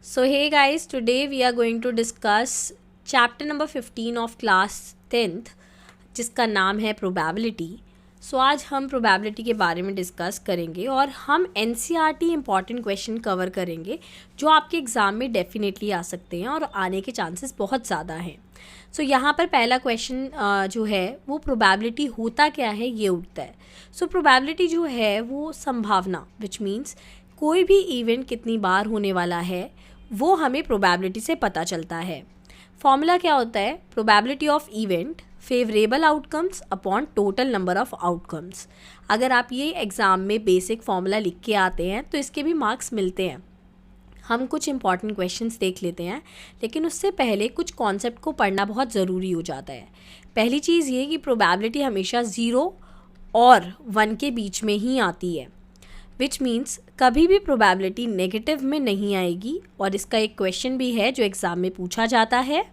So hey guys, today we are going to discuss chapter number 15 of class 10th जिसका नाम है probability. So आज हम probability के बारे में डिस्कस करेंगे और हम NCERT इम्पॉर्टेंट क्वेश्चन कवर करेंगे जो आपके एग्ज़ाम में डेफिनेटली आ सकते हैं और आने के चांसेस बहुत ज़्यादा हैं. सो यहाँ पर पहला क्वेश्चन जो है वो प्रोबेबिलिटी होता क्या है ये उठता है. सो प्रोबेबिलिटी जो है वो संभावना विच मीन्स कोई भी इवेंट कितनी बार होने वाला है वो हमें प्रोबेबिलिटी से पता चलता है. फॉर्मूला क्या होता है? Probability of event favourable outcomes upon total number of outcomes. अगर आप ये एग्ज़ाम में बेसिक फॉर्मूला लिख के आते हैं तो इसके भी मार्क्स मिलते हैं. हम कुछ इंपॉर्टेंट क्वेश्चंस देख लेते हैं, लेकिन उससे पहले कुछ कॉन्सेप्ट को पढ़ना बहुत ज़रूरी हो जाता है. पहली चीज़ ये कि प्रोबेबिलिटी हमेशा 0 और 1 के बीच में ही आती है, विच मीन्स कभी भी प्रोबेबिलिटी नेगेटिव में नहीं आएगी. और इसका एक क्वेश्चन भी है जो एग्ज़ाम में पूछा जाता है.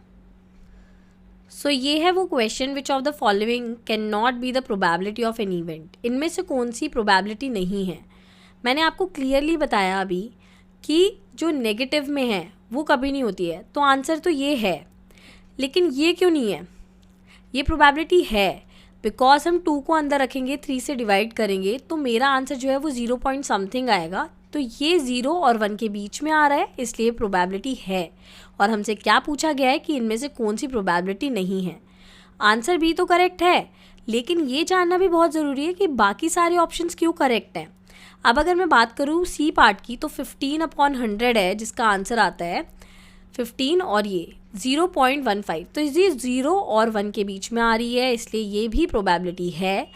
सो ये है वो question, which of the following can not be the probability of an event. इनमें से कौन सी प्रोबेबिलिटी नहीं है? मैंने आपको क्लियरली बताया अभी कि जो नेगेटिव में है वो कभी नहीं होती है, तो आंसर तो ये है. लेकिन ये क्यों नहीं है? ये प्रोबेबिलिटी है बिकॉज हम 2 को अंदर रखेंगे, 3 से डिवाइड करेंगे तो मेरा आंसर जो है वो 0 पॉइंट समथिंग आएगा. तो ये 0 और 1 के बीच में आ रहा है, इसलिए प्रोबेबिलिटी है. और हमसे क्या पूछा गया है कि इनमें से कौन सी प्रोबेबिलिटी नहीं है. आंसर भी तो करेक्ट है, लेकिन ये जानना भी बहुत ज़रूरी है कि बाकी सारे ऑप्शंस क्यों करेक्ट हैं. अब अगर मैं बात करूँ सी पार्ट की तो 15/100 है जिसका आंसर आता है 15 और ये 0.15. तो ये 0 और 1 के बीच में आ रही है, इसलिए ये भी प्रोबेबिलिटी है.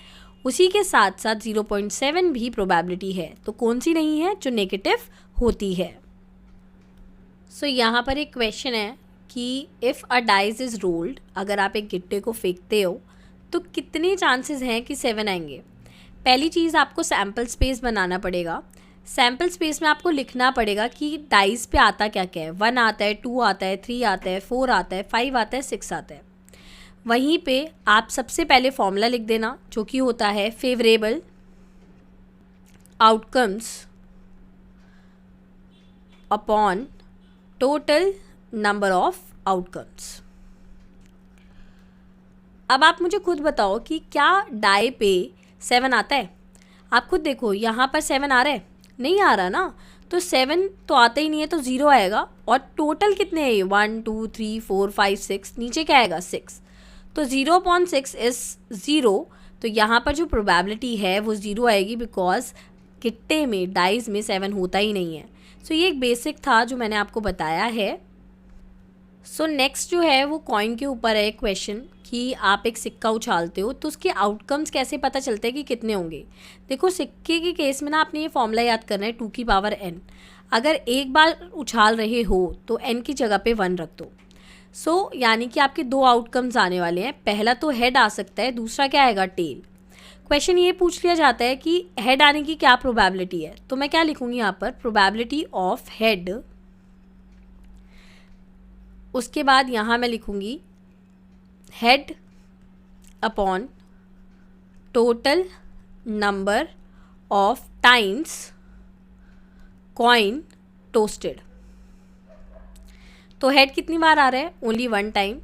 उसी के साथ साथ 0.7 भी प्रोबेबिलिटी है. तो कौन सी नहीं है? जो नेगेटिव होती है. सो यहाँ पर एक क्वेश्चन है कि if a dice is rolled, अगर आप एक गिट्टे को फेंकते हो तो कितने चांसेस हैं कि 7 आएंगे. पहली चीज़ आपको सैम्पल स्पेस बनाना पड़ेगा. सैम्पल स्पेस में आपको लिखना पड़ेगा कि डाइस पे आता क्या क्या है. 1 आता है, 2 आता है, 3 आता है, 4 आता है, 5 आता है, 6 आता है. वहीं पे आप सबसे पहले फॉर्मूला लिख देना जो कि होता है favourable outcomes upon total number of outcomes. अब आप मुझे खुद बताओ कि क्या डाई पे 7 आता है? आप खुद देखो, यहाँ पर 7 आ रहा है? नहीं आ रहा ना. तो 7 तो आता ही नहीं है, तो 0 आएगा. और टोटल कितने हैं ये? 1 2 3 4 5 6. नीचे क्या आएगा? 6. तो 0/6 इज़ 0. तो यहाँ पर जो प्रोबेबिलिटी है वो 0 आएगी बिकॉज गिट्टे में डाइज में 7 होता ही नहीं है. सो ये एक बेसिक था जो मैंने आपको बताया है. सो नेक्स्ट जो है वो कॉइन के ऊपर है क्वेश्चन कि आप एक सिक्का उछालते हो तो उसके आउटकम्स कैसे पता चलते हैं कि कितने होंगे. देखो, सिक्के के केस में ना आपने ये फॉर्मूला याद करना है 2 की पावर n. अगर एक बार उछाल रहे हो तो n की जगह पे 1 रख दो. सो यानी कि आपके 2 आउटकम्स आने वाले हैं. पहला तो हेड आ सकता है, दूसरा क्या आएगा? टेल. क्वेश्चन ये पूछ लिया जाता है कि हेड आने की क्या प्रोबेबिलिटी है. तो मैं क्या लिखूँगी यहाँ पर? Probability of head. उसके बाद यहाँ मैं लिखूँगी head upon total number of times coin toasted. तो हेड कितनी बार आ रहा है? Only 1 time.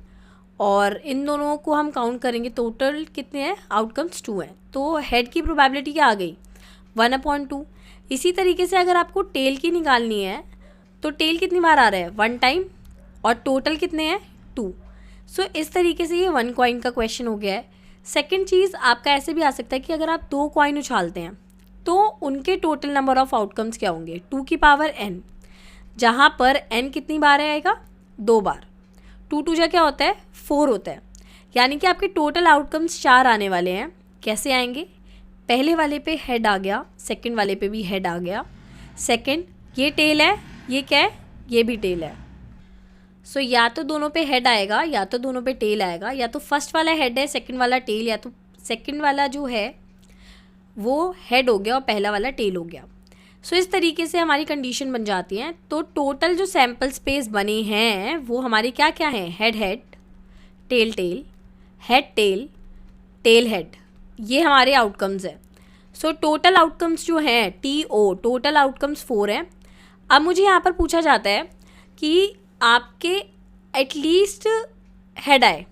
और इन दोनों को हम काउंट करेंगे, टोटल कितने हैं? आउटकम्स 2 हैं. तो हेड की प्रोबेबिलिटी क्या आ गई? 1/2. इसी तरीके से अगर आपको टेल की निकालनी है तो टेल कितनी बार आ रहा है? 1 टाइम. और टोटल कितने हैं? 2. सो इस तरीके से ये 1 कॉइन का क्वेश्चन हो गया है. सेकेंड चीज़ आपका ऐसे भी आ सकता है कि अगर आप 2 कॉइन उछालते हैं तो उनके टोटल नंबर ऑफ आउटकम्स क्या होंगे? 2 की पावर n, जहाँ पर n कितनी बार आएगा? 2 बार. 2 2 जा क्या होता है? 4 होता है. यानी कि आपके टोटल आउटकम्स 4 आने वाले हैं. कैसे आएंगे? पहले वाले पे हेड आ गया, सेकंड वाले पे भी हेड आ गया. सेकंड ये टेल है, ये क्या है? ये भी टेल है. सो या तो दोनों पे हेड आएगा या तो दोनों पे टेल आएगा. या तो फर्स्ट वाला हेड है, सेकंड वाला टेल, या तो सेकंड वाला जो है वो हेड हो गया और पहला वाला टेल हो गया. सो इस तरीके से हमारी कंडीशन बन जाती है. तो टोटल जो सैम्पल स्पेस बने हैं वो हमारे क्या क्या हैं? Head head, tail tail, head tail, tail head. ये हमारे आउटकम्स हैं. सो टोटल आउटकम्स जो हैं TO, टोटल आउटकम्स 4 हैं. अब मुझे यहाँ पर पूछा जाता है कि आपके एटलीस्ट हेड आए,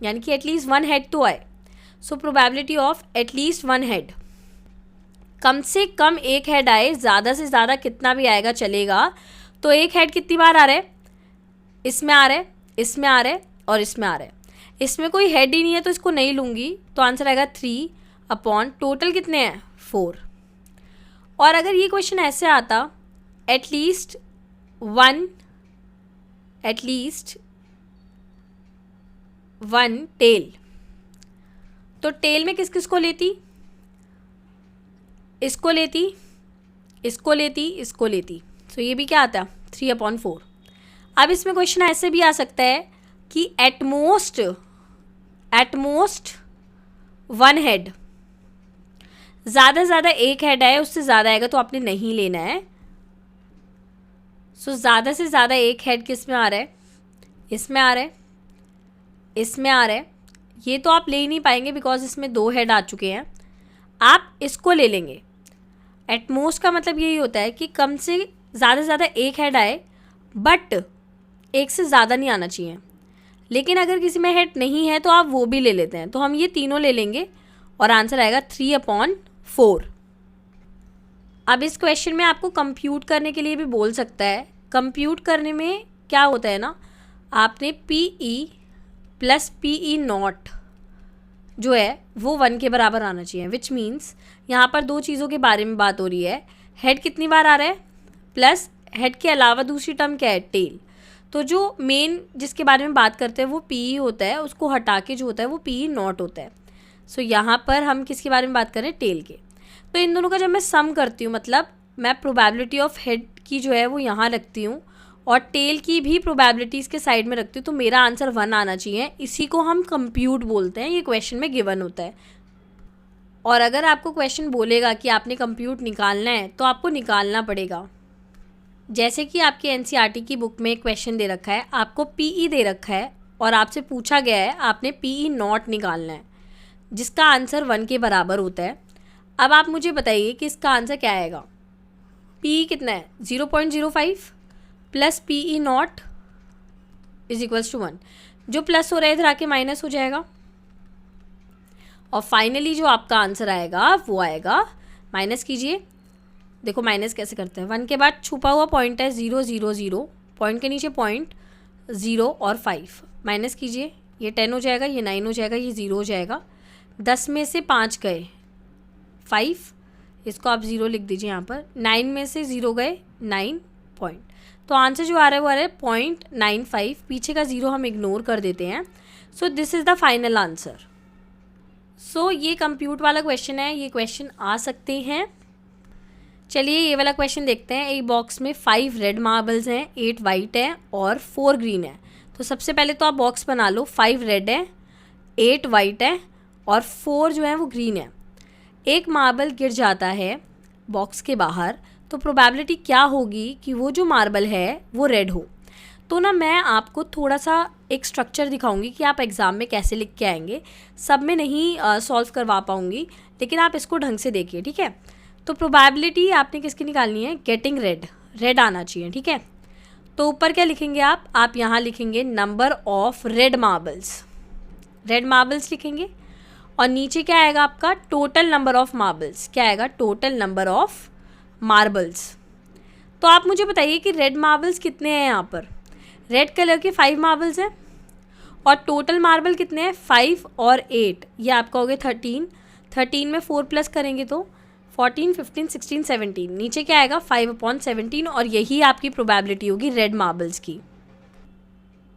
यानी कि एटलीस्ट वन हेड तो आए। So probability of at least one head, कम से कम एक हेड आए, ज़्यादा से ज़्यादा कितना भी आएगा चलेगा। तो एक हेड कितनी बार आ रहा है, इसमें आ रहा है, इसमें आ रहा है और इसमें आ रहा है। इसमें कोई हेड ही नहीं है तो इसको नहीं लूँगी, तो आंसर आएगा 3 अपॉन टोटल कितने हैं 4। और अगर ये क्वेश्चन ऐसे आता एटलीस्ट वन टेल, तो टेल में किस किस को लेती, इसको लेती, इसको लेती, इसको लेती। तो ये भी क्या आता 3/4। अब इसमें क्वेश्चन ऐसे भी आ सकता है कि एट मोस्ट वन हेड, ज़्यादा से ज़्यादा एक हेड आए, उससे ज़्यादा आएगा तो आपने नहीं लेना है। सो ज़्यादा से ज़्यादा एक हेड किस में आ रहा है, इसमें आ रहा है, इसमें आ रहा है। ये तो आप ले ही नहीं पाएंगे बिकॉज इसमें 2 हेड आ चुके हैं। आप इसको ले लेंगे। एट मोस्ट का मतलब यही होता है कि कम से ज़्यादा एक हेड आए, बट एक से ज़्यादा नहीं आना चाहिए। लेकिन अगर किसी में हेड नहीं है तो आप वो भी ले लेते हैं। तो हम ये तीनों ले लेंगे और आंसर आएगा 3/4। अब इस क्वेश्चन में आपको कंप्यूट करने के लिए भी बोल सकता है। कंप्यूट करने में क्या होता है ना, आपने PE प्लस PE नॉट जो है वो 1 के बराबर आना चाहिए। विच मीन्स यहाँ पर 2 चीज़ों के बारे में बात हो रही है। हेड कितनी बार आ रहा है, प्लस हेड के अलावा दूसरी टर्म क्या है, टेल। तो जो मेन जिसके बारे में बात करते हैं वो PE होता है, उसको हटा के जो होता है वो PE नॉट होता है। सो यहाँ पर हम किसके बारे में बात कर रहे हैं, टेल के। तो इन दोनों का जब मैं सम करती हूँ, मतलब मैं प्रोबेबिलिटी ऑफ हेड की जो है वो यहाँ रखती हूँ और टेल की भी प्रोबेबिलिटीज़ के साइड में रखती हूँ, तो मेरा आंसर 1 आना चाहिए। इसी को हम कंप्यूट बोलते हैं। ये क्वेश्चन में गिवन होता है। और अगर आपको क्वेश्चन बोलेगा कि आपने कंप्यूट निकालना है तो आपको निकालना पड़ेगा। जैसे कि आपकी NCERT की बुक में एक क्वेश्चन दे रखा है, आपको PE दे रखा है और आपसे पूछा गया है आपने PE नॉट निकालना है, जिसका आंसर 1 के बराबर होता है। अब आप मुझे बताइए कि इसका आंसर क्या आएगा। PE कितना है 0.05 plus PE not is equals to 1। जो प्लस हो रहा है इधर आके माइनस हो जाएगा और फाइनली जो आपका आंसर आएगा वो आएगा, माइनस कीजिए, देखो माइनस कैसे करते हैं। 1 के बाद छुपा हुआ पॉइंट है 0 0 0, पॉइंट के नीचे पॉइंट 0 और 5, माइनस कीजिए, ये 10 हो जाएगा, ये 9 हो जाएगा, ये 0 हो जाएगा। 10 में से 5 गए 5, इसको आप 0 लिख दीजिए यहाँ पर। 9 में से 0 गए 9 पॉइंट। तो आंसर जो आ रहा है वो आ रहा है 0.95। पीछे का 0 हम इग्नोर कर देते हैं। So this is the final answer. So ये कंप्यूट वाला क्वेश्चन है, ये क्वेश्चन आ सकते हैं। चलिए ये वाला क्वेश्चन देखते हैं। एक बॉक्स में 5 रेड मार्बल्स हैं, 8 वाइट है और 4 ग्रीन है। तो सबसे पहले तो आप बॉक्स बना लो। 5 रेड है, 8 वाइट है और 4 जो है वो ग्रीन है। एक मार्बल गिर जाता है बॉक्स के बाहर, तो प्रोबेबिलिटी क्या होगी कि वो जो मार्बल है वो रेड हो। तो ना मैं आपको थोड़ा सा एक स्ट्रक्चर दिखाऊंगी कि आप एग्ज़ाम में कैसे लिख के आएंगे। सब में नहीं सॉल्व करवा पाऊंगी, लेकिन आप इसको ढंग से देखिए, ठीक है। तो प्रोबेबिलिटी आपने किसकी निकालनी है, गेटिंग रेड आना चाहिए, ठीक है। तो ऊपर क्या लिखेंगे आप यहाँ लिखेंगे नंबर ऑफ रेड मार्बल्स लिखेंगे। और नीचे क्या आएगा आपका, टोटल नंबर ऑफ मार्बल्स। क्या आएगा, टोटल नंबर ऑफ मार्बल्स। तो आप मुझे बताइए कि रेड मार्बल्स कितने हैं यहाँ पर। रेड कलर के 5 मार्बल्स हैं और टोटल मार्बल कितने हैं 5 और 8, ये आपका हो गया 13। 13 में 4 प्लस करेंगे तो 14, 15, 16, 17। नीचे क्या आएगा 5/17 और यही आपकी प्रोबेबिलिटी होगी रेड मार्बल्स की।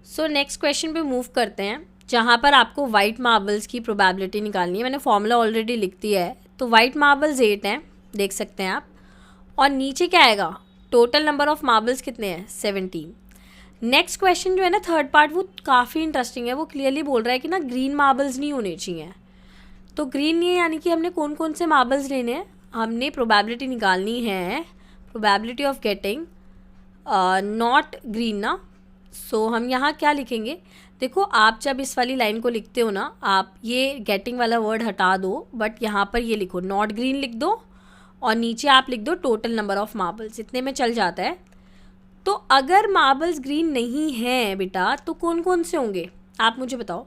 सो नेक्स्ट क्वेश्चन पे मूव करते हैं, जहाँ पर आपको वाइट मार्बल्स की प्रोबेबिलिटी निकालनी है। मैंने फॉर्मूला ऑलरेडी लिख दिया है। तो वाइट मार्बल्स 8 हैं, देख सकते हैं आप। और नीचे क्या आएगा, टोटल नंबर ऑफ मार्बल्स कितने हैं 17। नेक्स्ट क्वेश्चन जो है ना, थर्ड पार्ट, वो काफ़ी इंटरेस्टिंग है। वो क्लियरली बोल रहा है कि ना ग्रीन मार्बल्स नहीं होने चाहिए। तो ग्रीन नहीं है, यानी कि हमने कौन कौन से मार्बल्स लेने हैं, हमने प्रोबेबिलिटी निकालनी है, probability of getting not green ना। सो हम यहाँ क्या लिखेंगे, देखो आप जब इस वाली लाइन को लिखते हो ना, आप ये गेटिंग वाला वर्ड हटा दो, बट यहाँ पर ये लिखो नॉट ग्रीन लिख दो और नीचे आप लिख दो टोटल नंबर ऑफ मार्बल्स। इतने में चल जाता है। तो अगर मार्बल्स ग्रीन नहीं हैं बेटा तो कौन कौन से होंगे आप मुझे बताओ।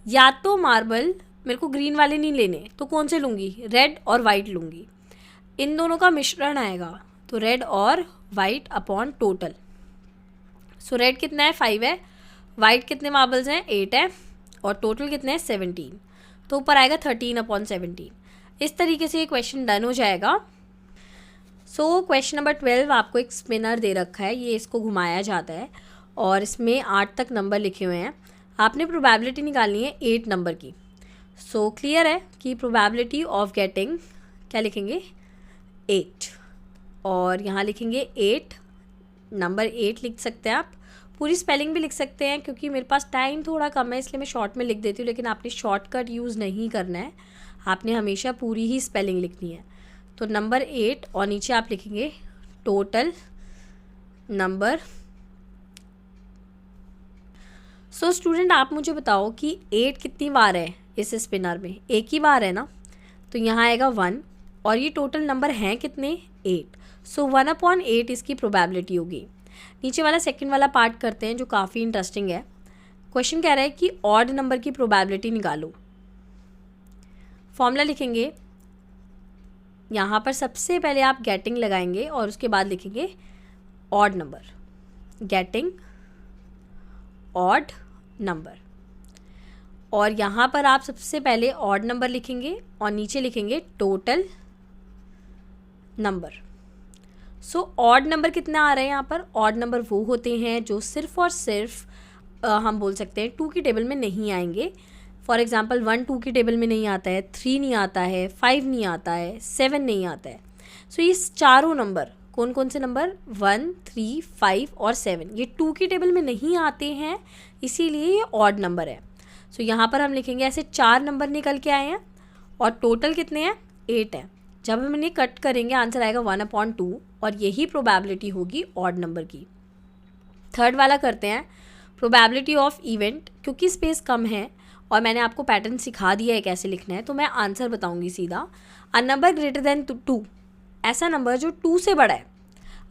या तो मार्बल मेरे को ग्रीन वाले नहीं लेने तो कौन से लूँगी, रेड और वाइट लूँगी, इन दोनों का मिश्रण आएगा तो रेड और वाइट अपॉन टोटल। सो रेड कितना है 5 है, वाइट कितने मार्बल्स हैं 8 है, और टोटल कितने हैं 17, तो ऊपर आएगा 13 अपॉन 17। इस तरीके से ये क्वेश्चन डन हो जाएगा। सो क्वेश्चन नंबर 12 आपको एक स्पिनर दे रखा है, ये इसको घुमाया जाता है और इसमें 8 तक नंबर लिखे हुए हैं। आपने प्रोबेबिलिटी निकालनी है 8 नंबर की। सो क्लियर है कि प्रोबेबिलिटी ऑफ गेटिंग क्या लिखेंगे 8, और यहाँ लिखेंगे 8, नंबर 8 लिख सकते हैं आप। पूरी स्पेलिंग भी लिख सकते हैं, क्योंकि मेरे पास टाइम थोड़ा कम है इसलिए मैं शॉर्ट में लिख देती हूँ, लेकिन आपने शॉर्टकट यूज़ नहीं करना है, आपने हमेशा पूरी ही स्पेलिंग लिखनी है। तो नंबर 8 और नीचे आप लिखेंगे टोटल नंबर। सो स्टूडेंट आप मुझे बताओ कि 8 कितनी बार है इस स्पिनर में, एक ही बार है ना, तो यहाँ आएगा 1, और ये टोटल नंबर हैं कितने 8। सो 1 अपॉन 8 इसकी प्रोबेबिलिटी होगी। नीचे वाला सेकंड वाला पार्ट करते हैं जो काफ़ी इंटरेस्टिंग है। क्वेश्चन कह रहा है कि ऑड नंबर की प्रोबेबिलिटी निकालो। फॉर्मूला लिखेंगे, यहाँ पर सबसे पहले आप गेटिंग लगाएंगे और उसके बाद लिखेंगे odd number, getting odd number, और यहाँ पर आप सबसे पहले ऑड नंबर लिखेंगे और नीचे लिखेंगे total number. So odd number कितना आ रहे हैं यहाँ पर, ऑड नंबर वो होते हैं जो सिर्फ और सिर्फ हम बोल सकते हैं 2 की टेबल में नहीं आएंगे। फॉर एग्जांपल 1 2 की टेबल में नहीं आता है, 3 नहीं आता है, 5 नहीं आता है, 7 नहीं आता है। सो ये चारों नंबर कौन कौन से नंबर 1 3 5 और 7 ये 2 की टेबल में नहीं आते हैं, इसीलिए ये ऑड नंबर है। सो यहाँ पर हम लिखेंगे ऐसे 4 नंबर निकल के आए हैं और टोटल कितने हैं 8 है। जब हम इन्हें कट करेंगे आंसर आएगा 1/2, और यही प्रोबेबिलिटी होगी ऑड नंबर की। थर्ड वाला करते हैं, प्रोबेबिलिटी ऑफ इवेंट। क्योंकि स्पेस कम है और मैंने आपको पैटर्न सिखा दिया है कैसे लिखना है, तो मैं आंसर बताऊंगी सीधा। अ नंबर ग्रेटर देन 2, ऐसा नंबर जो 2 से बड़ा है।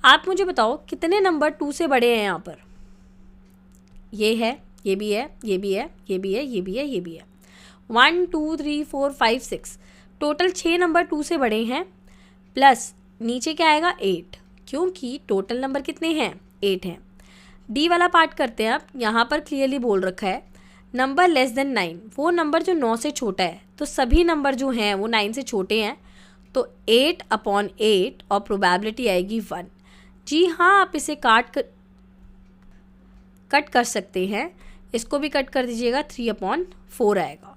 आप मुझे बताओ कितने नंबर 2 से बड़े हैं यहाँ पर, ये है, ये भी है, ये भी है, ये भी है, ये भी है, ये भी है। 1 2 3 4 5 6 टोटल 6 नंबर 2 से बड़े हैं, प्लस नीचे क्या आएगा 8, क्योंकि टोटल नंबर कितने हैं 8 हैं। डी वाला पार्ट करते हैं आप। यहाँ पर क्लियरली बोल रखा है नंबर लेस देन 9, वो नंबर जो 9 से छोटा है, तो सभी नंबर जो हैं वो 9 से छोटे हैं, तो 8/8 और प्रोबेबिलिटी आएगी 1। जी हाँ, आप इसे कट कर सकते हैं, इसको भी कट कर दीजिएगा, 3/4 आएगा।